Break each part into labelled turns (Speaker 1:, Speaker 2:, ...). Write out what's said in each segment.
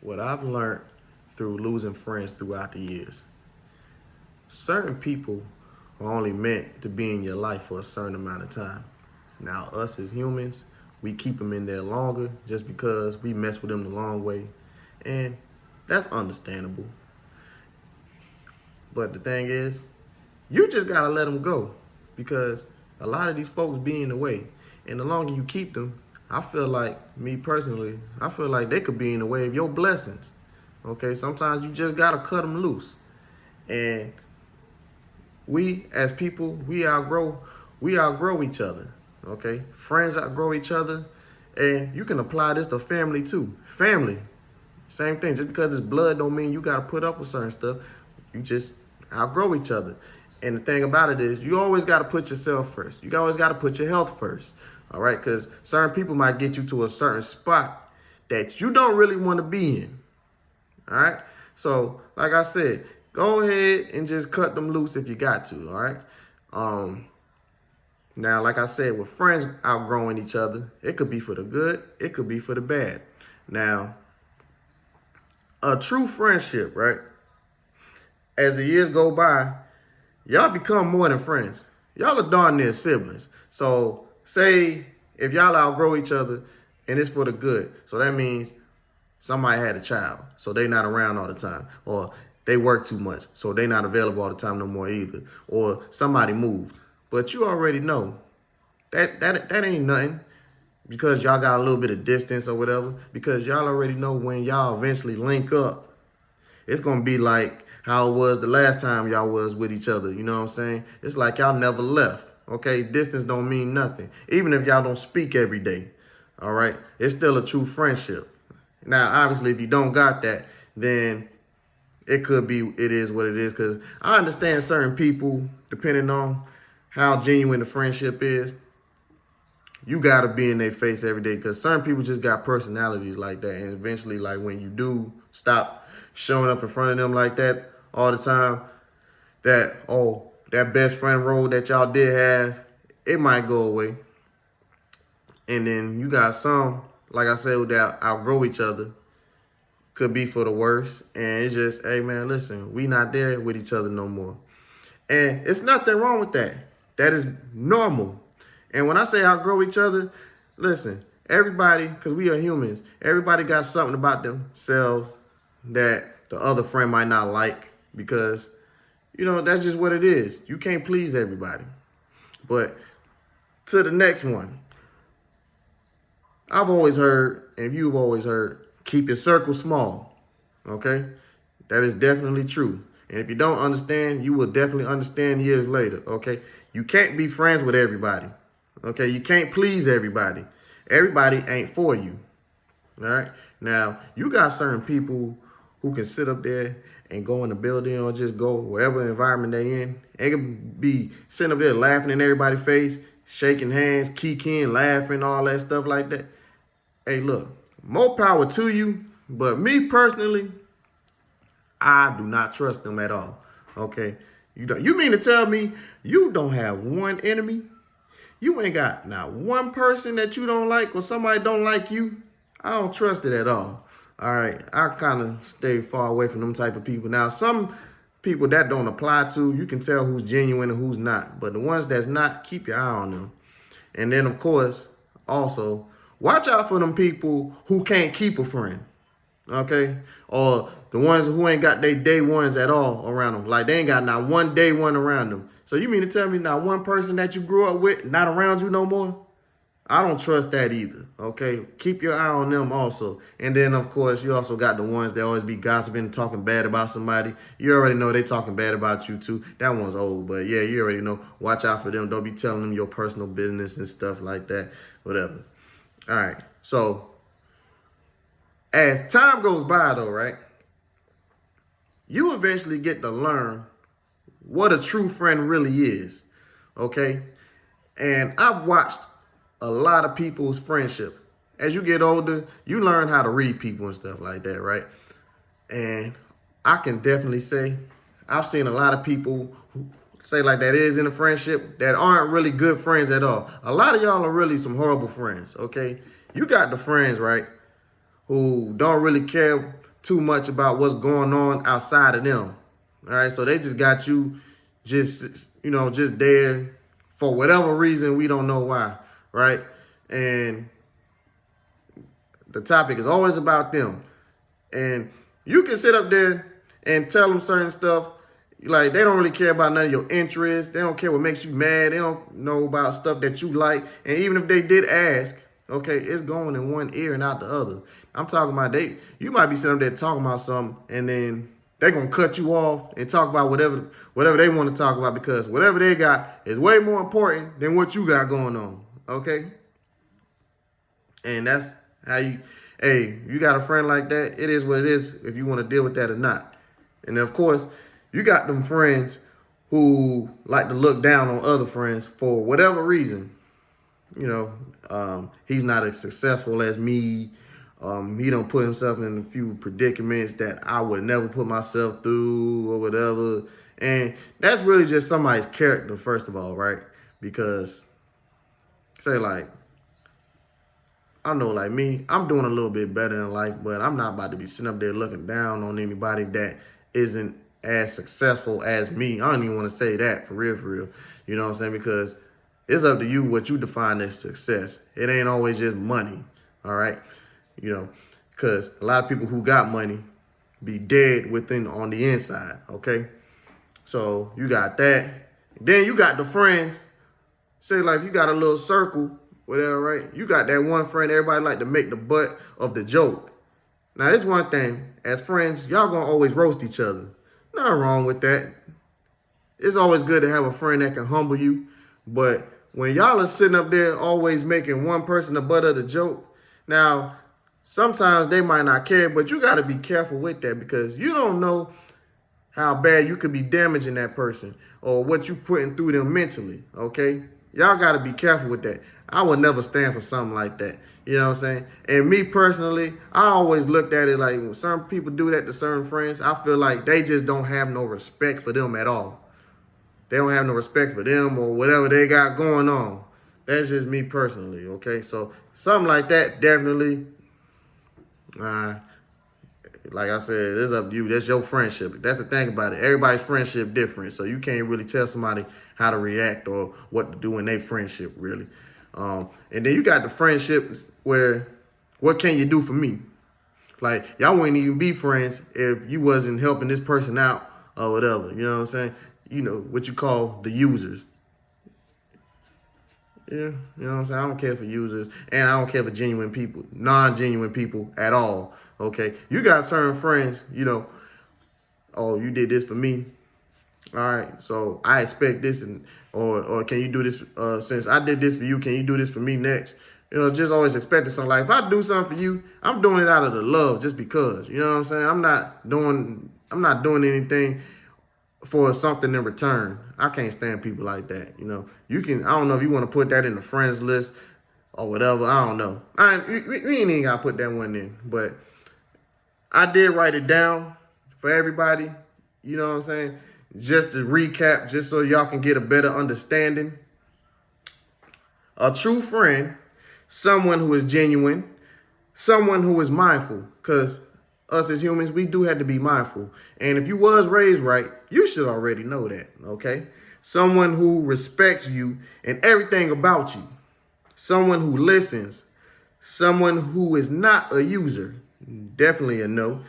Speaker 1: what I've learned through losing friends throughout the years. Certain people are only meant to be in your life for a certain amount of time. Now, us as humans, we keep them in there longer just because we mess with them the long way. And that's understandable. But the thing is, you just gotta let them go because a lot of these folks be in the way. And the longer you keep them, I feel like, me personally, I feel like they could be in the way of your blessings. Okay, sometimes you just gotta cut them loose. And we as people, we outgrow each other. Okay, friends outgrow each other, and you can apply this to family too. Family, same thing. Just because it's blood don't mean you gotta put up with certain stuff. You just outgrow each other. And the thing about it is, you always gotta put yourself first. You always gotta put your health first. All right, because certain people might get you to a certain spot that you don't really want to be in. All right. So, like I said, go ahead and just cut them loose if you got to. All right. Now, like I said, with friends outgrowing each other, it could be for the good, it could be for the bad. Now, a true friendship, right? As the years go by, y'all become more than friends. Y'all are darn near siblings. So, say if y'all outgrow each other and it's for the good, so that means somebody had a child, so they not around all the time, or they work too much, so they not available all the time no more either, or somebody moved. But you already know that ain't nothing because y'all got a little bit of distance or whatever, because y'all already know when y'all eventually link up, it's gonna be like how it was the last time y'all was with each other. You know what I'm saying? It's like y'all never left. Okay, distance don't mean nothing. Even if y'all don't speak every day, all right, it's still a true friendship. Now, obviously, if you don't got that, then it could be, it is what it is. Because I understand certain people, depending on how genuine the friendship is, you got to be in their face every day. Because certain people just got personalities like that. And eventually, like when you do stop showing up in front of them like that all the time, that best friend role that y'all did have, it might go away. And then you got some, like I said, that outgrow each other. Could be for the worst. And it's just, hey, man, listen, we not there with each other no more. And it's nothing wrong with that. That is normal. And when I say outgrow each other, listen, everybody, because we are humans, everybody got something about themselves that the other friend might not like because, you know, that's just what it is. You can't please everybody. But to the next one, I've always heard, and you've always heard, keep your circle small, okay? That is definitely true. And if you don't understand, you will definitely understand years later, okay? You can't be friends with everybody, okay? You can't please everybody. Everybody ain't for you, all right? Now, you got certain people who can sit up there and go in the building or just go wherever environment they in. They can be sitting up there laughing in everybody's face, shaking hands, kikiing, laughing, all that stuff like that. Hey, look, more power to you, but me personally, I do not trust them at all, okay? You mean to tell me you don't have one enemy? You ain't got not one person that you don't like or somebody don't like you? I don't trust it at all. All right, I kind of stay far away from them type of people. Now, some people that don't apply to, you can tell who's genuine and who's not. But the ones that's not, keep your eye on them. And then, of course, also, watch out for them people who can't keep a friend, okay? Or the ones who ain't got their day ones at all around them. Like, they ain't got not one day one around them. So you mean to tell me not one person that you grew up with not around you no more? I don't trust that either, okay? Keep your eye on them also. And then, of course, you also got the ones that always be gossiping, talking bad about somebody. You already know they talking bad about you, too. That one's old, but, yeah, you already know. Watch out for them. Don't be telling them your personal business and stuff like that, whatever. All right, so as time goes by, though, right, you eventually get to learn what a true friend really is, okay? And I've watched a lot of people's friendship. As you get older, you learn how to read people and stuff like that, right? And I can definitely say I've seen a lot of people who say like that is in a friendship that aren't really good friends at all. A lot of y'all are really some horrible friends, okay? You got the friends, right, who don't really care too much about what's going on outside of them. All right, so they just got you just there for whatever reason, we don't know why, right? And the topic is always about them. And you can sit up there and tell them certain stuff, like they don't really care about none of your interests. They don't care what makes you mad. They don't know about stuff that you like. And even if they did ask, okay, it's going in one ear and out the other. I'm talking about you might be sitting up there talking about something, and then they're going to cut you off and talk about whatever they want to talk about, because whatever they got is way more important than what you got going on, okay? And that's how you got a friend like that, it is what it is if you want to deal with that or not. And of course, you got them friends who like to look down on other friends for whatever reason. He's not as successful as me. He don't put himself in a few predicaments that I would never put myself through or whatever. And that's really just somebody's character, first of all, right? Because, say like, I don't know, like me, I'm doing a little bit better in life, but I'm not about to be sitting up there looking down on anybody that isn't as successful as me. I don't even want to say that for real. You know what I'm saying? Because it's up to you what you define as success. It ain't always just money, all right? Because a lot of people who got money be dead on the inside, okay? So you got that. Then you got the friends. Say like you got a little circle, whatever, right? You got that one friend everybody like to make the butt of the joke. Now, it's one thing. As friends, y'all gonna always roast each other. Nothing wrong with that. It's always good to have a friend that can humble you. But when y'all are sitting up there always making one person the butt of the joke, now, sometimes they might not care, but you got to be careful with that, because you don't know how bad you could be damaging that person or what you putting through them mentally, okay? Y'all got to be careful with that. I would never stand for something like that. You know what I'm saying? And me personally, I always looked at it like when some people do that to certain friends, I feel like they just don't have no respect for them at all. They don't have no respect for them or whatever they got going on. That's just me personally, okay? So something like that, definitely, like I said, it's up to you. That's your friendship. That's the thing about it. Everybody's friendship different, so you can't really tell somebody how to react or what to do in their friendship, really. And then you got the friendships where, what can you do for me? Like, y'all wouldn't even be friends if you wasn't helping this person out or whatever. You know what I'm saying? What you call the users. Yeah, you know what I'm saying? I don't care for users, and I don't care for genuine people, non-genuine people at all, okay? You got certain friends, oh, you did this for me. All right, so I expect this, or can you do this, since I did this for you, can you do this for me next? Just always expecting something. Like, if I do something for you, I'm doing it out of the love just because, you know what I'm saying? I'm not doing anything for something in return. I can't stand people like that. I don't know if you want to put that in the friends list or whatever. I don't know. We ain't even got to put that one in. But I did write it down for everybody. You know what I'm saying? Just to recap, just so y'all can get a better understanding. A true friend, someone who is genuine, someone who is mindful, because us as humans, we do have to be mindful. And if you was raised right, you should already know that, okay? Someone who respects you and everything about you. Someone who listens. Someone who is not a user. Definitely a no.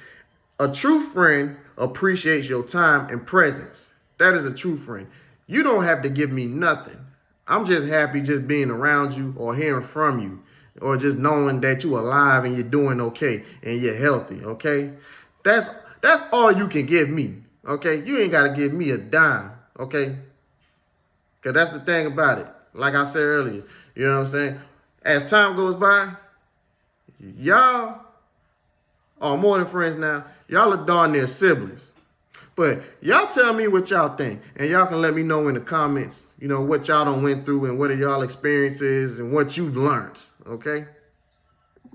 Speaker 1: A true friend appreciates your time and presence. That is a true friend. You don't have to give me nothing. I'm just happy just being around you or hearing from you, or just knowing that you're alive and you're doing okay and you're healthy, okay? That's all you can give me, okay? You ain't got to give me a dime, okay? Because that's the thing about it. Like I said earlier, you know what I'm saying? As time goes by, y'all are more than friends now. Y'all are darn near siblings. But y'all tell me what y'all think. And y'all can let me know in the comments, what y'all done went through and what are y'all experiences and what you've learned, okay?